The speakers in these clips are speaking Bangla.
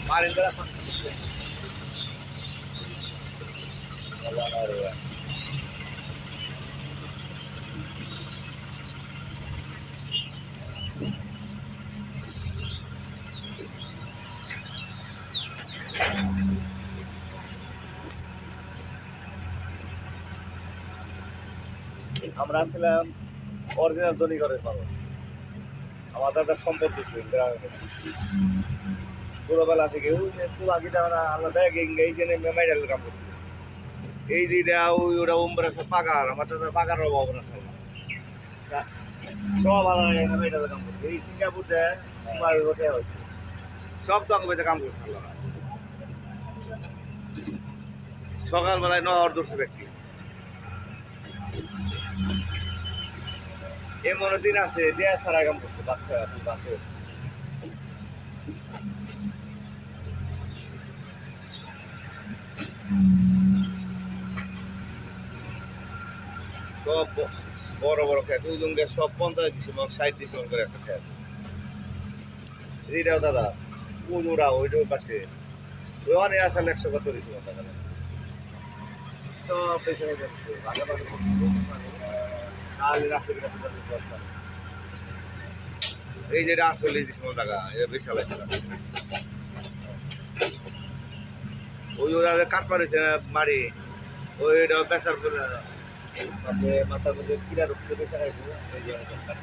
Marin ka lang. আমরা ছিলাম অরিজিনাল দনিগড়ের মানুষ। আমার দাদা সম্পত্তি ছিল গ্রামে। ছোটবেলা থেকে ওই যে তুলাকিটা আলাদা এই যে মেডেল কাম করছে। এই যেটা ওই ওটা উম্বরা পাকার আমার দাদা পাকার অভাব না সব আলাদা মেডেল কাম করছে। এই সিঙ্গাপুর দেয় হয়েছে সব তো আমাকে কাম করছে সকালবেলায় নহর ধরছে ব্যক্তি। এমন দিন আছে দেয়া সারা কাম করছে বাচ্চা বাচ্চা সব বড় বড় খেত ওজন গ্যাস সব 50 60 ডিসিমন করে একটা খেত। এটাও দাদা কোনোরা ওইটার পাশে ওই অনেক আসলে 100 ডিসিমন টাকা সব পেছনে যাচ্ছে এই যে 48 ডিসিমন টাকা এটা বিশাল একটা ওই ওরা কাঠ পারেছে মারি ওইটা বেচার করে মাথার মধ্যে কিরা ঢুকছে বেচা খাইছে এই যে কাঠ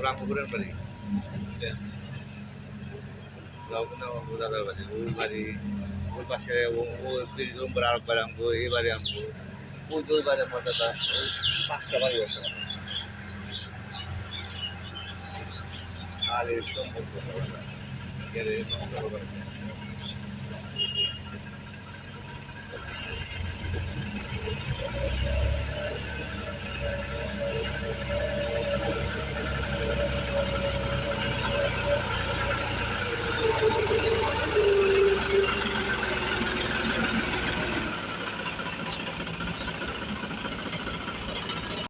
রামপুরের বাড়ি দাদার বাড়ি ওই বাড়ি ওই পাশে আর বাড়ি আনবো এই বাড়ি আনবো ওই ওই বাড়ি আমার দাদা ওই 5টা বাড়ি আছে আর এই সম্পর্ক